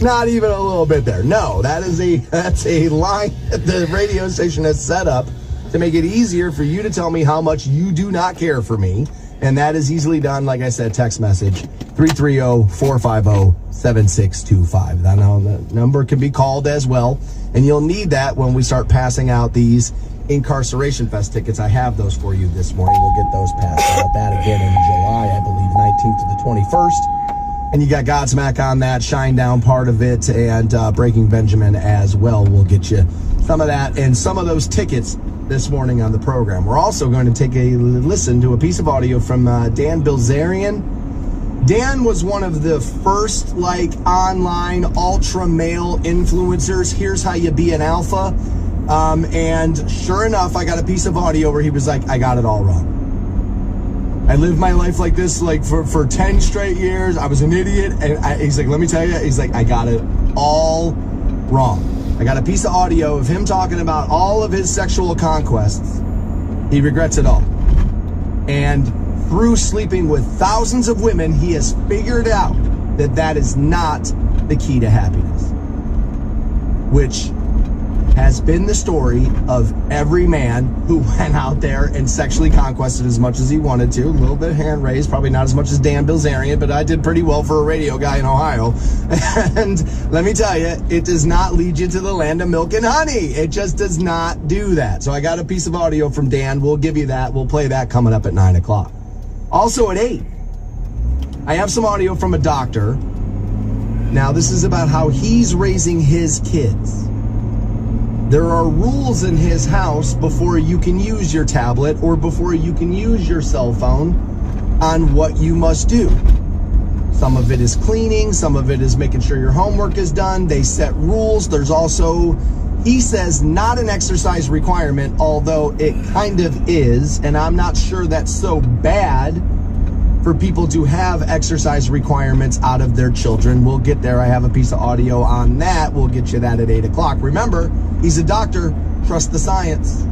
Not even a little bit there. No, that's a line that the radio station has set up to make it easier for you to tell me how much you do not care for me. And that is easily done, like I said, text message 330-450-7625. That number can be called as well. And you'll need that when we start passing out these Incarceration Fest tickets. I have those for you this morning. We'll get those passed out. That again in July, I believe, 19th to the 21st. And you got Godsmack on that, Shinedown part of it, and Breaking Benjamin as well. We'll get you some of that and some of those tickets this morning on the program. We're also going to take a listen to a piece of audio from Dan Bilzerian. Dan was one of the first online ultra male influencers. Here's how you be an alpha. And sure enough, I got a piece of audio where he was like, I got it all wrong. I lived my life like this, for 10 straight years. I was an idiot. And he's like, let me tell you, he's like, I got it all wrong. I got a piece of audio of him talking about all of his sexual conquests. He regrets it all. And through sleeping with thousands of women, he has figured out that that is not the key to happiness. Which has been the story of every man who went out there and sexually conquested as much as he wanted to. A little bit of hand raised, probably not as much as Dan Bilzerian, but I did pretty well for a radio guy in Ohio. And let me tell you, it does not lead you to the land of milk and honey. It just does not do that. So I got a piece of audio from Dan. We'll give you that. We'll play that coming up at 9 o'clock. Also at 8, I have some audio from a doctor. Now, this is about how he's raising his kids. There are rules in his house before you can use your tablet or before you can use your cell phone on what you must do. Some of it is cleaning. Some of it is making sure your homework is done. They set rules. There's also, he says, not an exercise requirement, although it kind of is. And I'm not sure that's so bad for people to have exercise requirements out of their children. We'll get there. I have a piece of audio on that. We'll get you that at 8 o'clock. Remember, he's a doctor. Trust the science.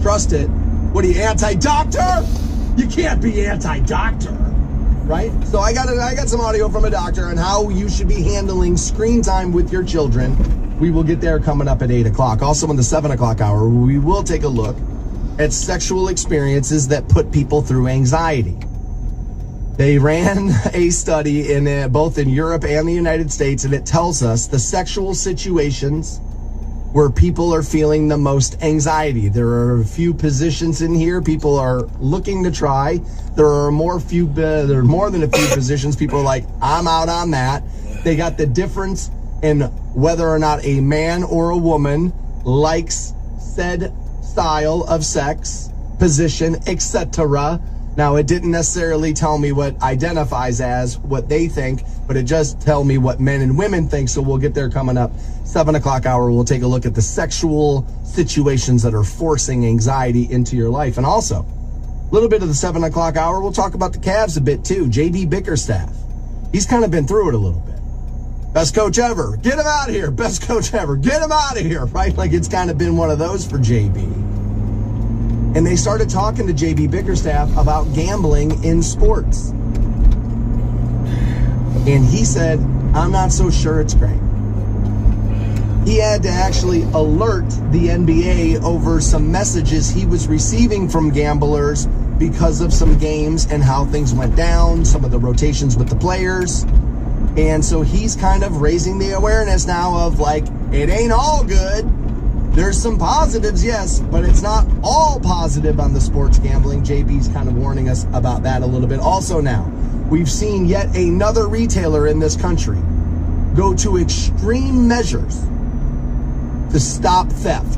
Trust it. What are you, anti-doctor? You can't be anti-doctor, right? So I got some audio from a doctor on how you should be handling screen time with your children. We will get there coming up at 8 o'clock. Also in the 7 o'clock hour, we will take a look at sexual experiences that put people through anxiety. They ran a study in both in Europe and the United States, and it tells us the sexual situations where people are feeling the most anxiety. There are a few positions in here people are looking to try. There are more than a few positions people are like, I'm out on that. They got the difference in whether or not a man or a woman likes said style of sex, position, etc. Now, it didn't necessarily tell me what identifies as what they think, but it just tell me what men and women think. So we'll get there coming up. 7 o'clock hour, we'll take a look at the sexual situations that are forcing anxiety into your life. And also, a little bit of the 7 o'clock hour, we'll talk about the Cavs a bit too. J.B. Bickerstaff. He's kind of been through it a little bit. Best coach ever. Get him out of here. Best coach ever. Get him out of here, right? Like it's kind of been one of those for J.B. And they started talking to J.B. Bickerstaff about gambling in sports. And he said, I'm not so sure it's great. He had to actually alert the NBA over some messages he was receiving from gamblers because of some games and how things went down, some of the rotations with the players. And so he's kind of raising the awareness now of like, it ain't all good. There's some positives, yes, but it's not all positive on the sports gambling. JB's kind of warning us about that a little bit. Also now, we've seen yet another retailer in this country go to extreme measures to stop theft.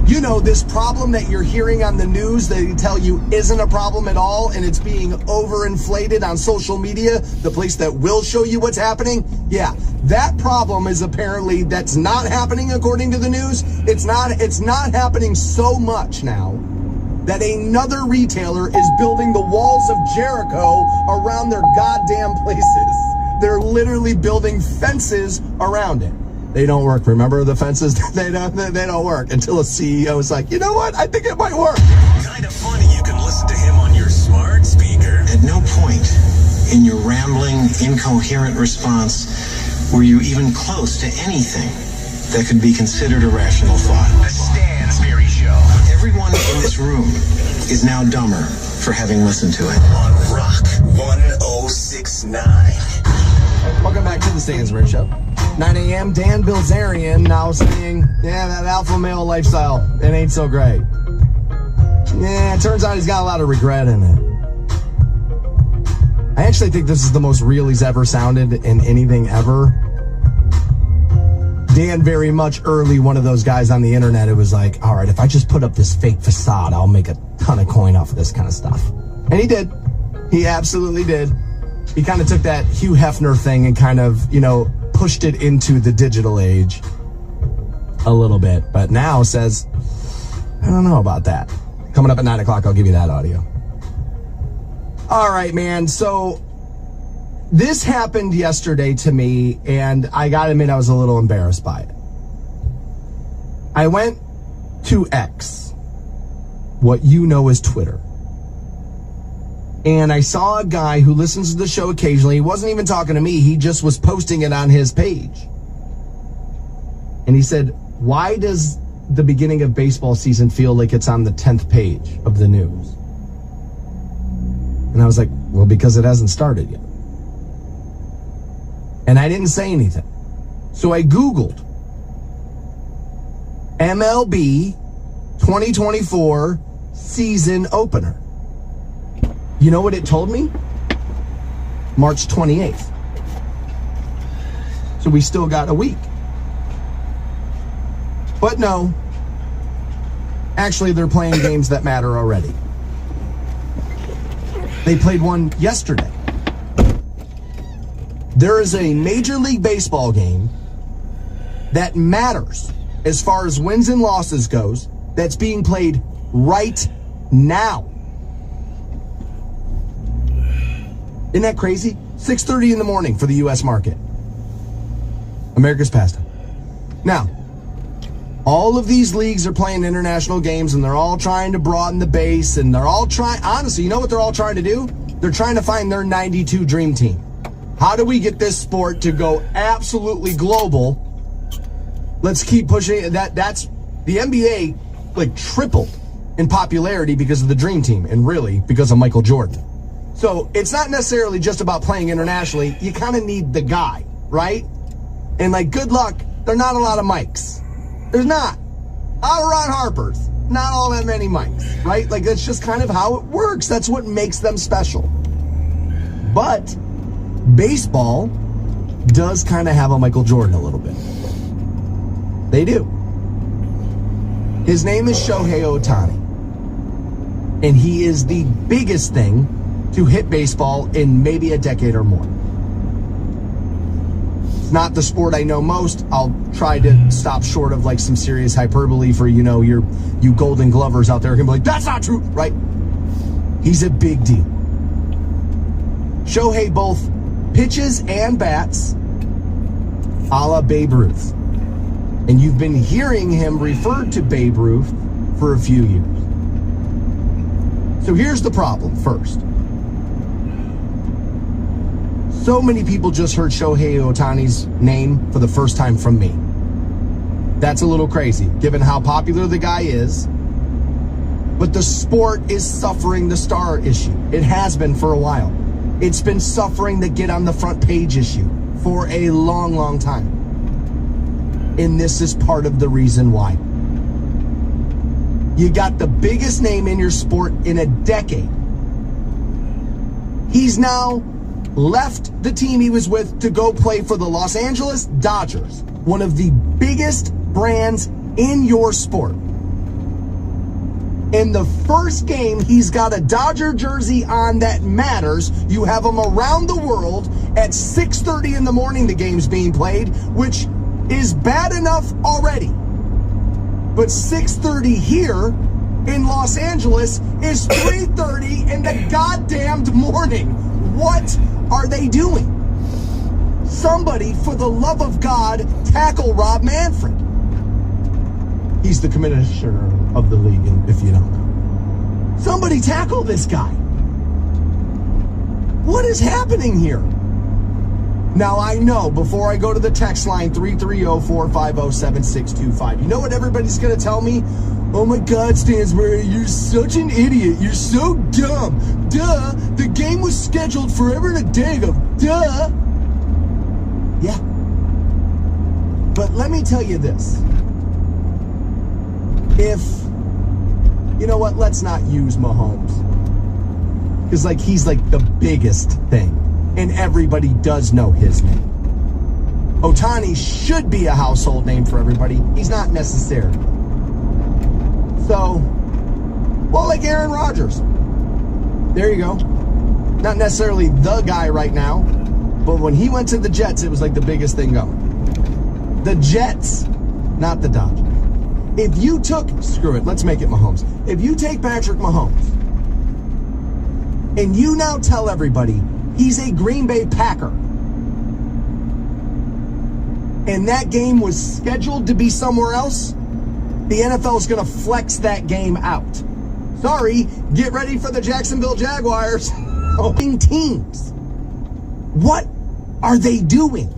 You know, this problem that you're hearing on the news that they tell you isn't a problem at all, and it's being overinflated on social media, the place that will show you what's happening. Yeah, that problem is apparently, that's not happening according to the news. It's not happening so much now that another retailer is building the walls of Jericho around their goddamn places. They're literally building fences around it. They don't work. Remember the fences? They don't work until a CEO is like, you know what? I think it might work. Kind of funny you can listen to him on your smart speaker. At no point in your rambling, incoherent response were you even close to anything that could be considered a rational thought? The Stansberry Show. Everyone in this room is now dumber for having listened to it. On Rock 1069. Welcome back to the Stansberry Show. 9 a.m. Dan Bilzerian now saying, that alpha male lifestyle, it ain't so great. Yeah, it turns out he's got a lot of regret in it. I actually think this is the most real he's ever sounded in anything ever. Dan, very much early, one of those guys on the internet, it was like, all right, if I just put up this fake facade, I'll make a ton of coin off of this kind of stuff. And he did. He absolutely did. He kind of took that Hugh Hefner thing and kind of, pushed it into the digital age a little bit. But now says, I don't know about that. Coming up at 9 o'clock, I'll give you that audio. All right, man. So this happened yesterday to me, and I gotta admit I was a little embarrassed by it. I went to X, what you know as Twitter, and I saw a guy who listens to the show occasionally. He wasn't even talking to me. He just was posting it on his page. And he said, why does the beginning of baseball season feel like it's on the 10th page of the news? And I was like, well, because it hasn't started yet. And I didn't say anything. So I Googled MLB 2024 season opener. You know what it told me? March 28th. So we still got a week. But no. Actually, they're playing games that matter already. They played one yesterday. There is a Major League Baseball game that matters as far as wins and losses goes that's being played right now. Isn't that crazy? 6:30 in the morning for the U.S. market. America's pastime. Now, all of these leagues are playing international games, and they're all trying to broaden the base, and they're all trying, honestly, you know what they're all trying to do? They're trying to find their 92 dream team. How do we get this sport to go absolutely global? Let's keep pushing it. That's the NBA tripled in popularity because of the dream team, and really because of Michael Jordan. So it's not necessarily just about playing internationally. You kind of need the guy, right? And good luck, there are not a lot of mics. There's not. Out of Ron Harper's, not all that many mics, right? That's just kind of how it works. That's what makes them special. But baseball does kind of have a Michael Jordan a little bit. They do. His name is Shohei Ohtani. And he is the biggest thing to hit baseball in maybe a decade or more. It's not the sport I know most. I'll try to stop short of some serious hyperbole for, you Golden Glovers out there who can be like, that's not true, right? He's a big deal. Shohei both pitches and bats a la Babe Ruth. And you've been hearing him referred to Babe Ruth for a few years. So here's the problem first. So many people just heard Shohei Ohtani's name for the first time from me. That's a little crazy, given how popular the guy is. But the sport is suffering the star issue. It has been for a while. It's been suffering the get on the front page issue for a long, long time. And this is part of the reason why. You got the biggest name in your sport in a decade. He's now left the team he was with to go play for the Los Angeles Dodgers, one of the biggest brands in your sport. In the first game, he's got a Dodger jersey on that matters. You have him around the world at 6:30 in the morning, the game's being played, which is bad enough already. But 6:30 here in Los Angeles is 3:30 in the goddamned morning. What are they doing? Somebody, for the love of God, tackle Rob Manfred. He's the commissioner of the league, if you don't know. Somebody tackle this guy. What is happening here? Now, I know, before I go to the text line, 330-450-7625, you know what everybody's going to tell me? Oh my God, Stansbury, you're such an idiot. You're so dumb. Duh. The game was scheduled forever and a day ago. Duh. Yeah. But let me tell you this. If, you know what, let's not use Mahomes. Because, like, he's, like, the biggest thing. And everybody does know his name. Ohtani should be a household name for everybody. He's not necessary. So, well, like Aaron Rodgers. There you go. Not necessarily the guy right now, but when he went to the Jets, it was like the biggest thing going. The Jets, not the Dodgers. If you took, screw it, let's make it Mahomes. If you take Patrick Mahomes, and you now tell everybody he's a Green Bay Packer, and that game was scheduled to be somewhere else, the NFL is going to flex that game out. Sorry, get ready for the Jacksonville Jaguars. Teams. What are they doing?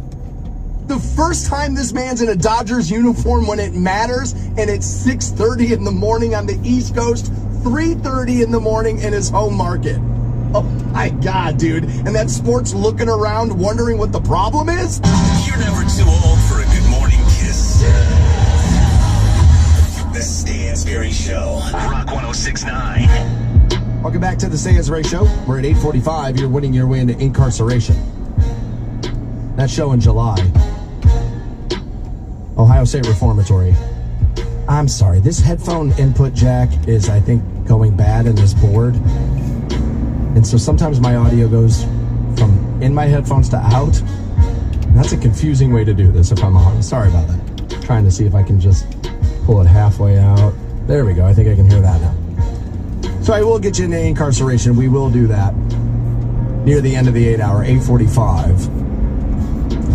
The first time this man's in a Dodgers uniform when it matters, and it's 6:30 in the morning on the East Coast, 3:30 in the morning in his home market. Oh my God, dude. And that sport's looking around wondering what the problem is? You're never too old for a good morning kiss. The Stansbury Show. Rock 106.9. Welcome back to the Stansbury Show. We're at 8:45. You're winning your way into incarceration. That show in July. Ohio State Reformatory. I'm sorry. This headphone input jack is, I think, going bad in this board. And so sometimes my audio goes from in my headphones to out. And that's a confusing way to do this, if I'm honest. Sorry about that. Trying to see if I can just pull it halfway out. There we go. I think I can hear that now. So I will get you into incarceration. We will do that near the end of the 8 hour, 8:45.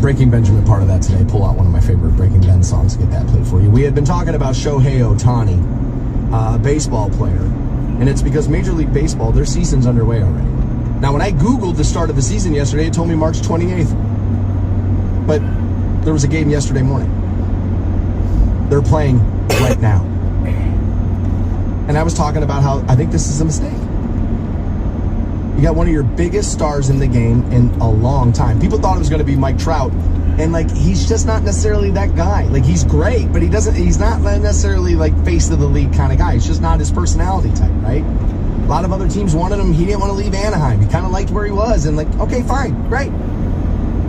Breaking Benjamin part of that today. Pull out one of my favorite Breaking Ben songs. Get that played for you. We had been talking about Shohei Ohtani, baseball player. And it's because Major League Baseball, their season's underway already. Now, when I Googled the start of the season yesterday, it told me March 28th. But there was a game yesterday morning. They're playing right now. And I was talking about how I think this is a mistake. You got one of your biggest stars in the game in a long time. People thought it was going to be Mike Trout. And, like, he's just not necessarily that guy. Like, he's great, but he's not necessarily, like, face of the league kind of guy. It's just not his personality type, right? A lot of other teams wanted him. He didn't want to leave Anaheim. He kind of liked where he was. And, like, okay, fine, great.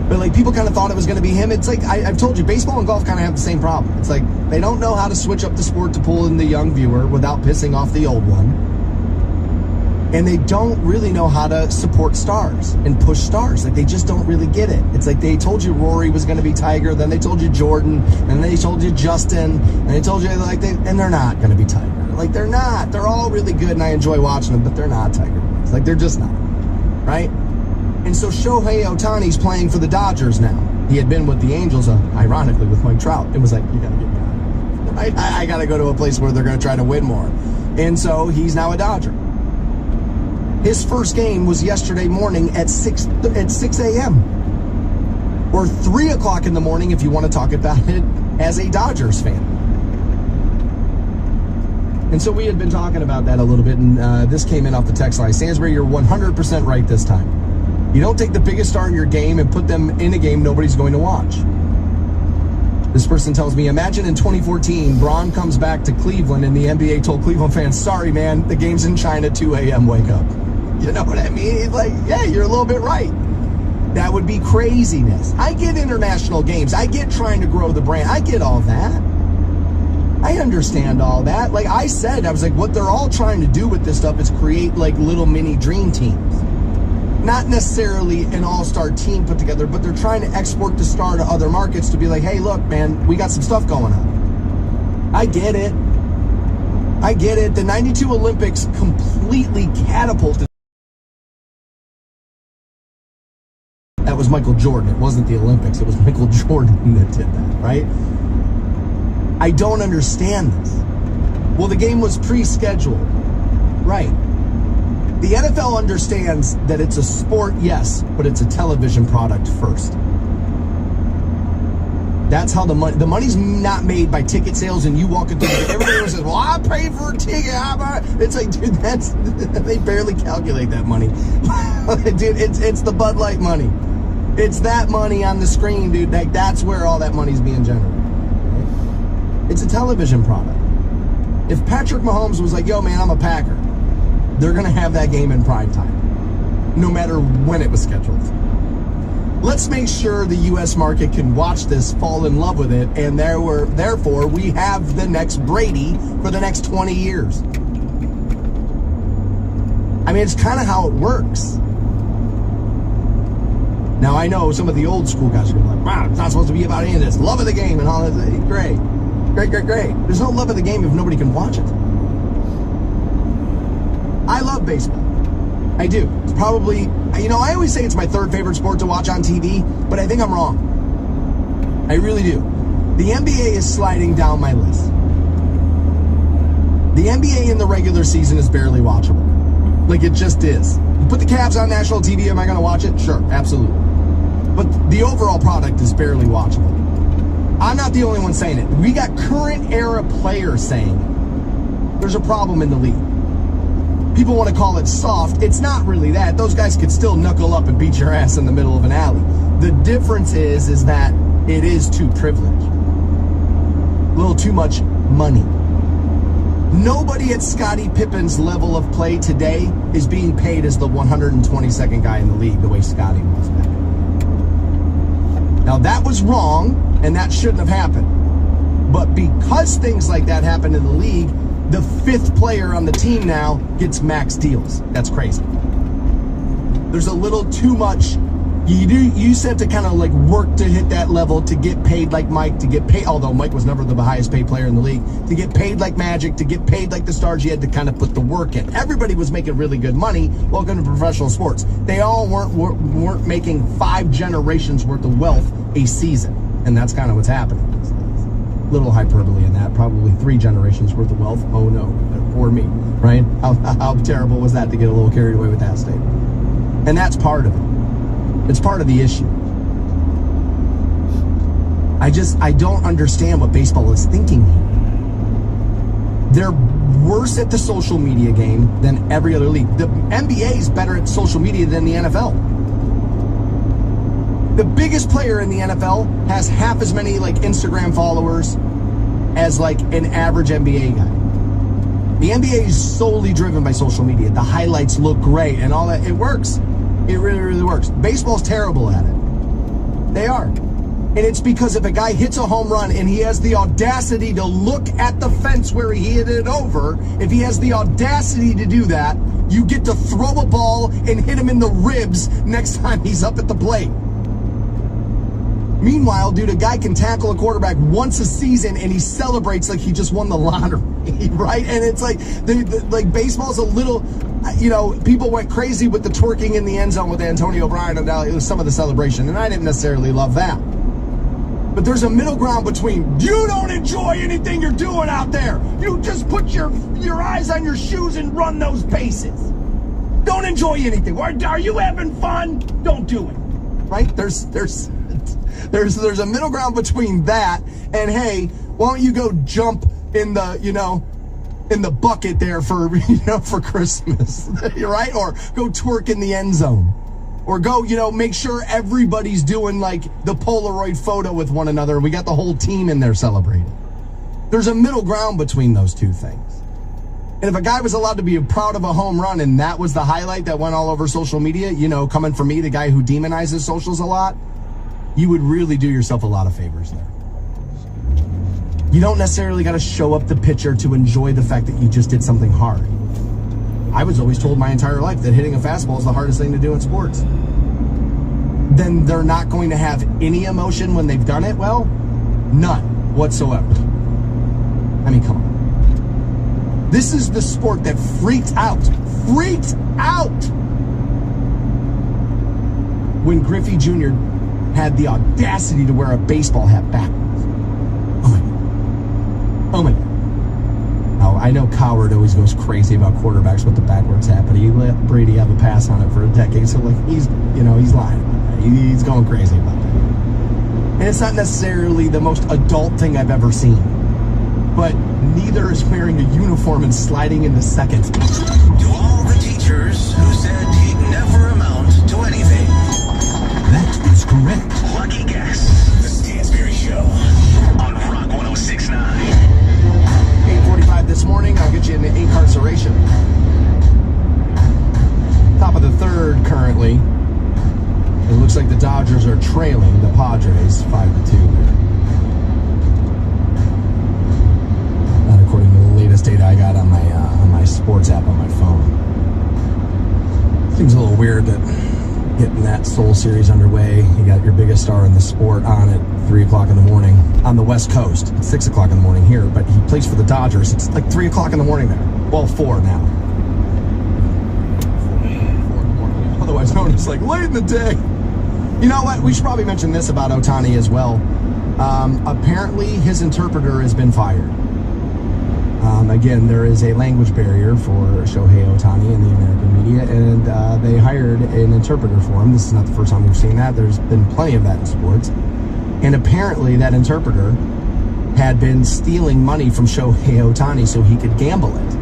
But, like, people kind of thought it was going to be him. It's like, I've told you, baseball and golf kind of have the same problem. It's like, they don't know how to switch up the sport to pull in the young viewer without pissing off the old one. And they don't really know how to support stars and push stars. Like, they just don't really get it. It's like they told you Rory was going to be Tiger, then they told you Jordan, and then they told you Justin, and they told you, like, and they're not going to be Tiger. Like, they're not. They're all really good, and I enjoy watching them, but they're not Tiger. It's like, they're just not. Right? And so Shohei Ohtani's playing for the Dodgers now. He had been with the Angels, ironically, with Mike Trout. It was like, you got to get me out of here. I got to go to a place where they're going to try to win more. And so he's now a Dodger. His first game was yesterday morning at 6 a.m. Or 3 o'clock in the morning if you want to talk about it as a Dodgers fan. And so we had been talking about that a little bit, and this came in off the text line. Stansbury, you're 100% right this time. You don't take the biggest star in your game and put them in a game nobody's going to watch. This person tells me, imagine in 2014, Braun comes back to Cleveland and the NBA told Cleveland fans, sorry, man, the game's in China, 2 a.m., wake up. You know what I mean? It's like, yeah, you're a little bit right. That would be craziness. I get international games. I get trying to grow the brand. I get all that. I understand all that. Like I said, I was like, what they're all trying to do with this stuff is create like little mini dream teams. Not necessarily an all-star team put together, but they're trying to export the star to other markets to be like, hey, look, man, we got some stuff going on. I get it. I get it. The 92 Olympics completely catapulted. That was Michael Jordan. It wasn't the Olympics. It was Michael Jordan that did that, right? I don't understand this. Well, the game was pre-scheduled. Right. The NFL understands that it's a sport, yes, but it's a television product first. That's how the money's not made by ticket sales and you walking through the, everybody says, well, I paid for a ticket. It's like, dude, they barely calculate that money. Dude, it's the Bud Light money. It's that money on the screen, dude. Like, that's where all that money's being generated. Right? It's a television product. If Patrick Mahomes was like, yo, man, I'm a Packer, they're going to have that game in prime time, no matter when it was scheduled. Let's make sure the U.S. market can watch this, fall in love with it, and therefore we have the next Brady for the next 20 years. I mean, it's kind of how it works. Now, I know some of the old school guys are going to be like, wow, it's not supposed to be about any of this. Love of the game and all that. Great. Great. There's no love of the game if nobody can watch it. I love baseball. I do. It's probably, you know, I always say it's my third favorite sport to watch on TV, but I think I'm wrong. I really do. The NBA is sliding down my list. The NBA in the regular season is barely watchable. Like, it just is. You put the Cavs on national TV, am I going to watch it? Sure, absolutely. But the overall product is barely watchable. I'm not the only one saying it. We got current era players saying it. There's a problem in the league. People want to call it soft. It's not really that. Those guys could still knuckle up and beat your ass in the middle of an alley. The difference is that it is too privileged. A little too much money. Nobody at Scottie Pippen's level of play today is being paid as the 122nd guy in the league the way Scottie was back. Now, that was wrong, and that shouldn't have happened. But because things like that happen in the league, the fifth player on the team now gets max deals. That's crazy. There's a little too much. You used to have to kind of like work to hit that level to get paid like Mike, to get paid, although Mike was never the highest paid player in the league, to get paid like Magic, to get paid like the stars. You had to kind of put the work in. Everybody was making really good money. Welcome to professional sports. They all weren't making 5 generations worth of wealth a season. And that's kind of what's happening. Little hyperbole in that, probably 3 generations worth of wealth. Oh no, poor me, right? How terrible was that to get a little carried away with that statement? And that's part of it. It's part of the issue. I don't understand what baseball is thinking here. They're worse at the social media game than every other league. The NBA is better at social media than the NFL. The biggest player in the NFL has half as many like Instagram followers as like an average NBA guy. The NBA is solely driven by social media. The highlights look great and all that. It works. It really, really works. Baseball's terrible at it. They are. And it's because if a guy hits a home run and he has the audacity to look at the fence where he hit it over, if he has the audacity to do that, you get to throw a ball and hit him in the ribs next time he's up at the plate. Meanwhile, dude, a guy can tackle a quarterback once a season and he celebrates like he just won the lottery, right? And it's like, like baseball's a little, you know, people went crazy with the twerking in the end zone with Antonio Brown, and it was some of the celebration, and I didn't necessarily love that. But there's a middle ground between, you don't enjoy anything you're doing out there. You just put your eyes on your shoes and run those bases. Don't enjoy anything. Are you having fun? Don't do it. Right? There's a middle ground between that and, hey, why don't you go jump in the, you know, in the bucket there for, you know, for Christmas, right? Or go twerk in the end zone. Or go, you know, make sure everybody's doing like the Polaroid photo with one another. We got the whole team in there celebrating. There's a middle ground between those two things. And if a guy was allowed to be proud of a home run and that was the highlight that went all over social media, you know, coming from me, the guy who demonizes socials a lot, you would really do yourself a lot of favors there. You don't necessarily got to show up the pitcher to enjoy the fact that you just did something hard. I was always told my entire life that hitting a fastball is the hardest thing to do in sports. Then they're not going to have any emotion when they've done it? Well, none whatsoever. I mean, come on. This is the sport that freaked out when Griffey Jr. had the audacity to wear a baseball hat backwards. Oh my God. Now, I know Coward always goes crazy about quarterbacks with the backwards hat, but he let Brady have a pass on it for a decade, so like he's lying about that. He's going crazy about that. And it's not necessarily the most adult thing I've ever seen. But neither is wearing a uniform and sliding into second. To all the teachers who said he'd never amount to anything. That is correct. Lucky guess. The Stansberry Show on Rock 106.9. 8:45 this morning, I'll get you into incarceration. Top of the third currently. It looks like the Dodgers are trailing the Padres 5-2. Not according to the latest data I got on my sports app on my phone. Seems a little weird that getting that Soul Series underway, you got your biggest star in the sport on at 3 o'clock in the morning on the West Coast. It's 6 o'clock in the morning here, but he plays for the Dodgers. It's like 3 o'clock in the morning there. Well, 4 now. 4 in the morning. Otherwise known as like late in the day. You know what? We should probably mention this about Ohtani as well. Apparently, his interpreter has been fired. Again, there is a language barrier for Shohei Ohtani in the American media, and they hired an interpreter for him. This is not the first time we've seen that. There's been plenty of that in sports. And apparently, that interpreter had been stealing money from Shohei Ohtani so he could gamble it.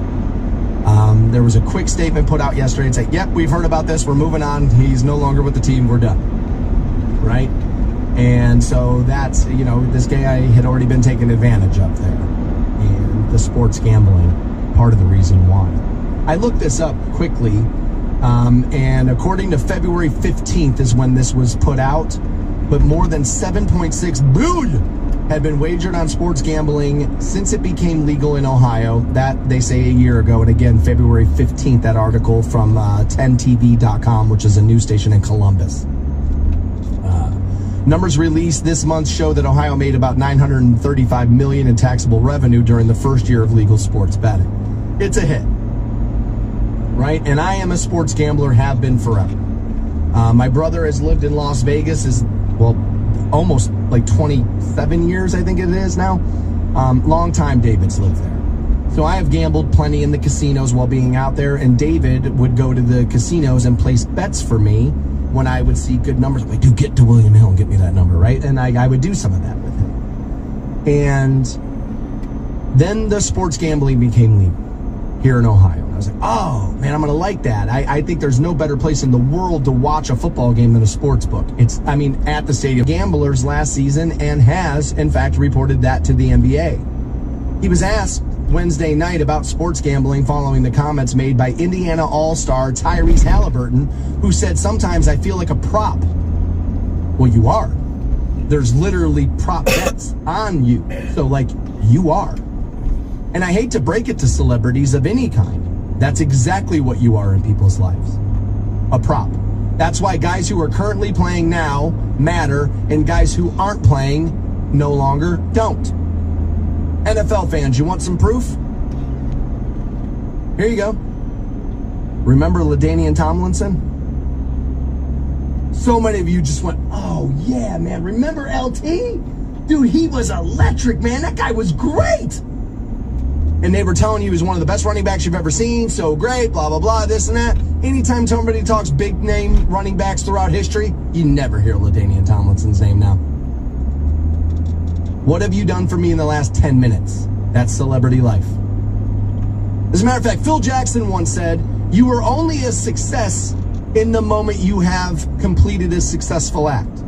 There was a quick statement put out yesterday and said, yep, we've heard about this. We're moving on. He's no longer with the team. We're done. Right? And so that's, this guy had already been taken advantage of there. And the sports gambling, part of the reason why. I looked this up quickly, and according to February 15th is when this was put out, but more than 7.6 billion had been wagered on sports gambling since it became legal in Ohio. That, they say, a year ago. And again, February 15th, that article from 10tv.com, which is a news station in Columbus. Numbers released this month show that Ohio made about $935 million in taxable revenue during the first year of legal sports betting. It's a hit, right? And I am a sports gambler, have been forever. My brother has lived in Las Vegas, almost like 27 years, I think it is now. Long time David's lived there. So I have gambled plenty in the casinos while being out there, and David would go to the casinos and place bets for me when I would see good numbers. I'm like, dude, get to William Hill and get me that number, right? And I would do some of that with him. And then the sports gambling became legal here in Ohio. And I was like, oh, man, I'm going to like that. I think there's no better place in the world to watch a football game than a sports book. At the stadium. Gamblers last season, and has, in fact, reported that to the NBA. He was asked Wednesday night about sports gambling following the comments made by Indiana All-Star Tyrese Halliburton, who said, sometimes I feel like a prop. Well, you are. There's literally prop bets on you. So, you are. And I hate to break it to celebrities of any kind. That's exactly what you are in people's lives. A prop. That's why guys who are currently playing now matter, and guys who aren't playing no longer don't. NFL fans, you want some proof? Here you go. Remember LaDainian Tomlinson? So many of you just went, oh yeah, man. Remember LT? Dude, he was electric, man. That guy was great. And they were telling you he was one of the best running backs you've ever seen. So great, blah, blah, blah, this and that. Anytime somebody talks big name running backs throughout history, you never hear LaDainian Tomlinson's name now. What have you done for me in the last 10 minutes? That's celebrity life. As a matter of fact, Phil Jackson once said, you are only a success in the moment you have completed a successful act.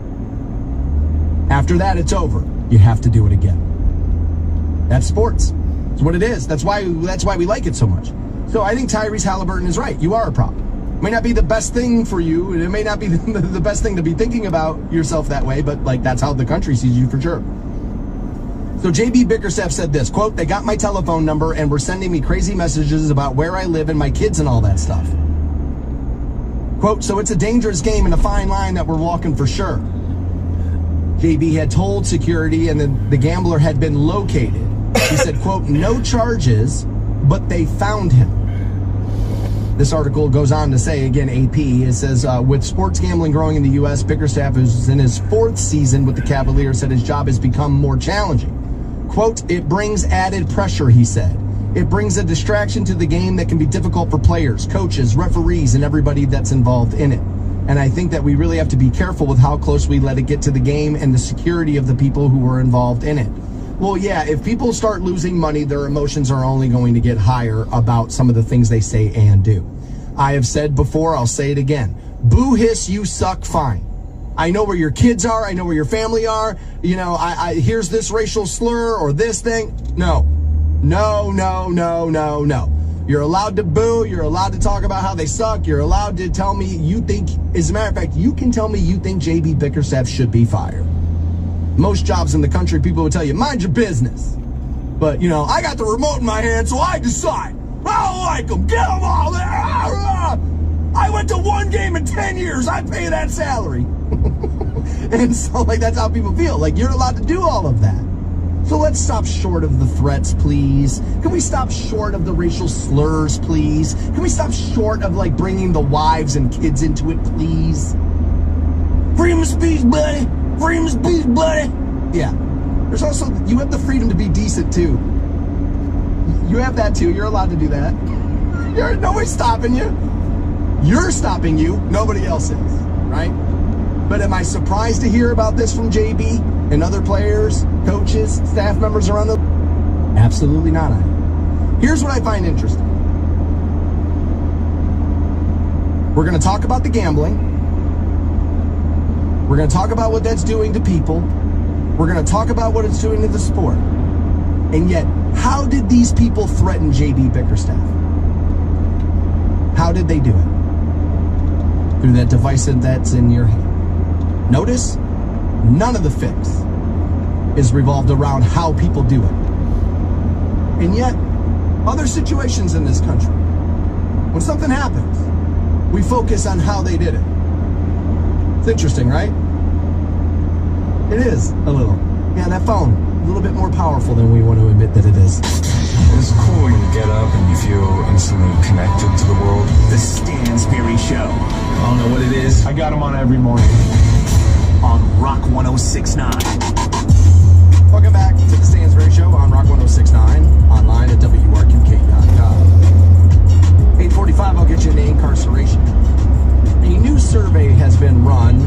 After that, it's over. You have to do it again. That's sports. It's what it is. That's why we like it so much. So I think Tyrese Halliburton is right. You are a prop. It may not be the best thing for you. It may not be the best thing to be thinking about yourself that way, but that's how the country sees you for sure. So JB Bickerstaff said this, quote, they got my telephone number and were sending me crazy messages about where I live and my kids and all that stuff. Quote, so it's a dangerous game and a fine line that we're walking for sure. JB had told security and then the gambler had been located. He said, quote, no charges, but they found him. This article goes on to say, again, AP, it says, with sports gambling growing in the U.S., Bickerstaff, who's in his 4th season with the Cavaliers, said his job has become more challenging. Quote, it brings added pressure, he said. It brings a distraction to the game that can be difficult for players, coaches, referees, and everybody that's involved in it. And I think that we really have to be careful with how close we let it get to the game and the security of the people who were involved in it. Well, yeah, if people start losing money, their emotions are only going to get higher about some of the things they say and do. I have said before, I'll say it again. Boo hiss, you suck, fine. I know where your kids are. I know where your family are. You know, here's this racial slur or this thing. No. You're allowed to boo. You're allowed to talk about how they suck. You're allowed to tell me you think, as a matter of fact, you can tell me you think JB Bickerstaff should be fired. Most jobs in the country, people will tell you, mind your business. But, you know, I got the remote in my hand, so I decide. I don't like them. Get them all there. I went to one game in 10 years. I pay that salary. And so, like, that's how people feel. Like, you're allowed to do all of that. So let's stop short of the threats, please. Can we stop short of the racial slurs, please? Can we stop short of, like, bringing the wives and kids into it, please? Freedom of speech, buddy. Freedom of speech, buddy. Yeah. There's also, you have the freedom to be decent, too. You have that, too. You're allowed to do that. Nobody's stopping you. You're stopping you. Nobody else is, right? But am I surprised to hear about this from JB and other players, coaches, staff members around the... Absolutely not. Here's what I find interesting. We're going to talk about the gambling. We're going to talk about what that's doing to people. We're going to talk about what it's doing to the sport. And yet, how did these people threaten JB Bickerstaff? How did they do it? Through that device that's in your hand. Notice, none of the fix is revolved around how people do it. And yet, other situations in this country, when something happens, we focus on how they did it. It's interesting, right? It is, a little. Yeah, that phone, a little bit more powerful than we want to admit that it is. It's cool when you get up and you feel instantly connected to the world. The Stan Sperry Show. I don't know what it is. I got them on every morning. On Rock 106.9. Welcome back to the Stansbury Show on Rock 106.9, online at WRQK.com. 8:45, I'll get you into incarceration. A new survey has been run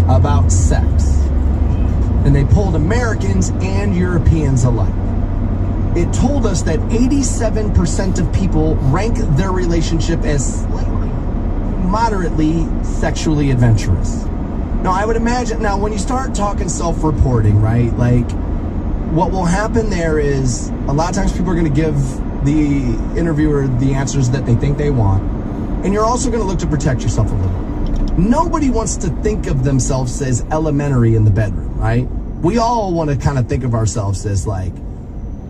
about sex, and they polled Americans and Europeans alike. It told us that 87% of people rank their relationship as slightly, moderately sexually adventurous. Now, I would imagine, now when you start talking self-reporting, right, like, what will happen there is a lot of times people are going to give the interviewer the answers that they think they want, and you're also going to look to protect yourself a little. Nobody wants to think of themselves as elementary in the bedroom, right? We all want to kind of think of ourselves as, like,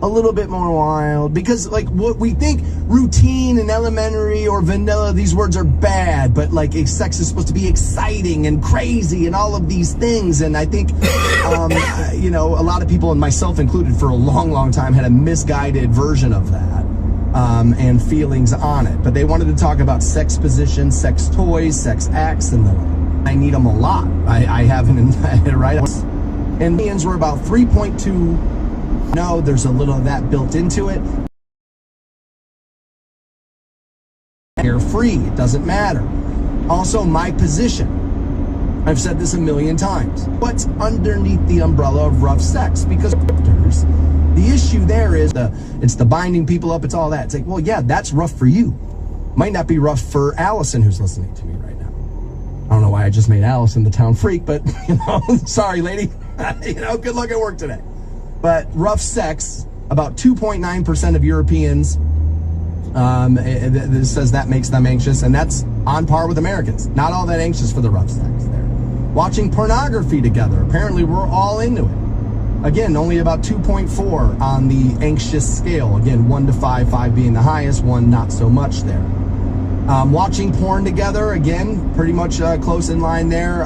a little bit more wild, because, like, what we think routine and elementary or vanilla, these words are bad, but, like, sex is supposed to be exciting and crazy and all of these things. And I think, you know, a lot of people, and myself included, for a long, long time had a misguided version of that and feelings on it. But they wanted to talk about sex positions, sex toys, sex acts, and I need them a lot. I have an right. And millions were about 3.2. No, there's a little of that built into it. Carefree, it doesn't matter. Also, my position. I've said this a million times. What's underneath the umbrella of rough sex? Because the issue there is it's the binding people up, it's all that. It's like, well, yeah, that's rough for you. Might not be rough for Allison, who's listening to me right now. I don't know why I just made Allison the town freak, but, you know, sorry, lady. You know, good luck at work today. But rough sex, about 2.9% of Europeans, this says that makes them anxious, and that's on par with Americans. Not all that anxious for the rough sex there. Watching pornography together, apparently we're all into it. Again, only about 2.4 on the anxious scale. Again, 1 to 5, 5 being the highest, 1 not so much there. Watching porn together, again, pretty much close in line there.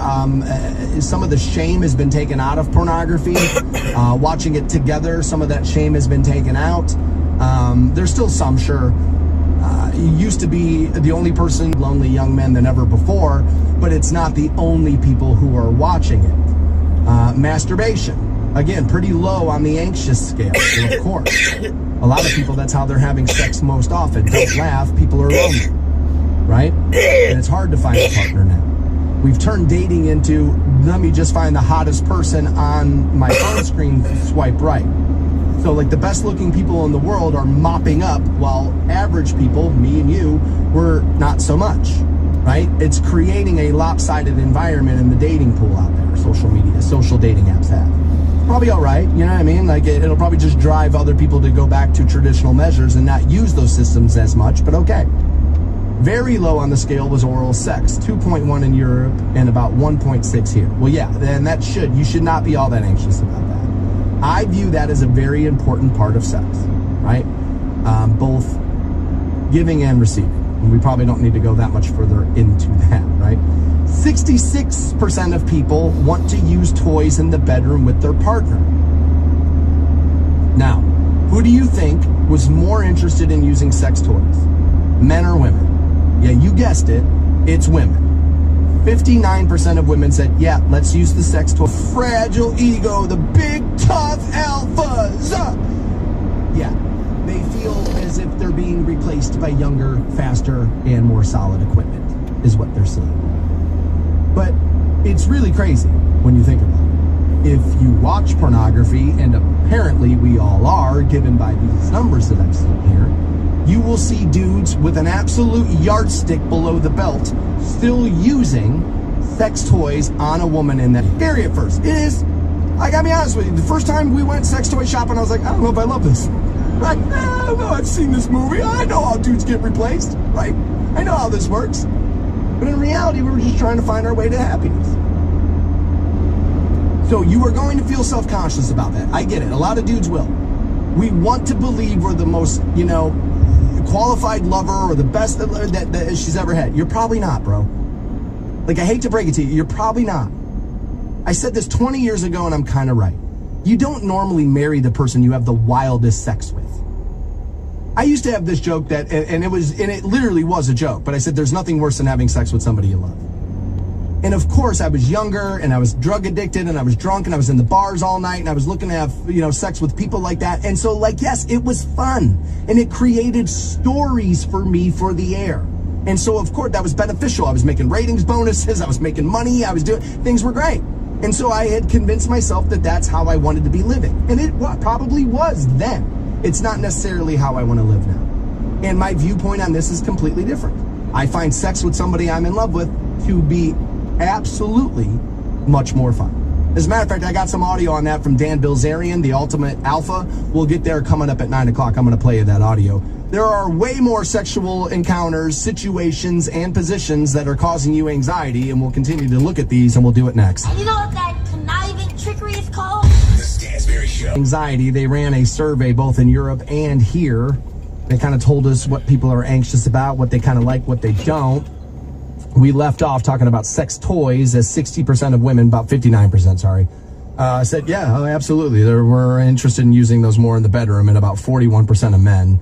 Some of the shame has been taken out of pornography. Watching it together, some of that shame has been taken out. There's still some, sure. You used to be the only person, lonely young men than ever before, but it's not the only people who are watching it. Masturbation, again, pretty low on the anxious scale, so of course. A lot of people, that's how they're having sex most often. Don't laugh, people are lonely. Right? And it's hard to find a partner now. We've turned dating into, let me just find the hottest person on my phone screen, swipe right. So like the best looking people in the world are mopping up while average people, me and you, were not so much, right? It's creating a lopsided environment in the dating pool out there, social media, social dating apps have. Probably all right, you know what I mean? Like it'll probably just drive other people to go back to traditional measures and not use those systems as much, but okay. Very low on the scale was oral sex, 2.1 in Europe and about 1.6 here. Well, yeah, and you should not be all that anxious about that. I view that as a very important part of sex, right? Both giving and receiving. And we probably don't need to go that much further into that, right? 66% of people want to use toys in the bedroom with their partner. Now, who do you think was more interested in using sex toys? Men or women? Yeah, you guessed it, it's women. 59% of women said, yeah, let's use the sex toy. Fragile ego, the big tough alphas. Yeah, they feel as if they're being replaced by younger, faster, and more solid equipment, is what they're seeing. But it's really crazy when you think about it. If you watch pornography, and apparently we all are, given by these numbers that I've seen here, you will see dudes with an absolute yardstick below the belt still using sex toys on a woman in that. Scary at first. It is. I gotta be honest with you. The first time we went sex toy shopping, I was like, I don't know if I love this. Right? I don't know. I've seen this movie. I know how dudes get replaced. Right? I know how this works. But in reality, we were just trying to find our way to happiness. So you are going to feel self-conscious about that. I get it. A lot of dudes will. We want to believe we're the most, qualified lover or the best that she's ever had. You're probably not, bro. Like, I hate to break it to you, you're probably not. I said this 20 years ago and I'm kind of right. You don't normally marry the person you have the wildest sex with. I used to have this joke that, and it literally was a joke, but I said there's nothing worse than having sex with somebody you love. And of course, I was younger and I was drug addicted and I was drunk and I was in the bars all night and I was looking to have, sex with people like that. And so, yes, it was fun and it created stories for me for the air. And so, of course, that was beneficial. I was making ratings bonuses. I was making money. I was doing, things were great. And so I had convinced myself that that's how I wanted to be living. And it probably was then. It's not necessarily how I want to live now. And my viewpoint on this is completely different. I find sex with somebody I'm in love with to be absolutely much more fun. As a matter of fact, I got some audio on that from Dan Bilzerian, the Ultimate Alpha. We'll get there coming up at 9 o'clock. I'm going to play you that audio. There are way more sexual encounters, situations, and positions that are causing you anxiety, and we'll continue to look at these, and we'll do it next. You know what that conniving trickery is called? The Stansberry Show. Anxiety, they ran a survey both in Europe and here. They kind of told us what people are anxious about, what they kind of like, what they don't. We left off talking about sex toys as 60% of women, about 59%, said, yeah, absolutely. They were interested in using those more in the bedroom, and about 41% of men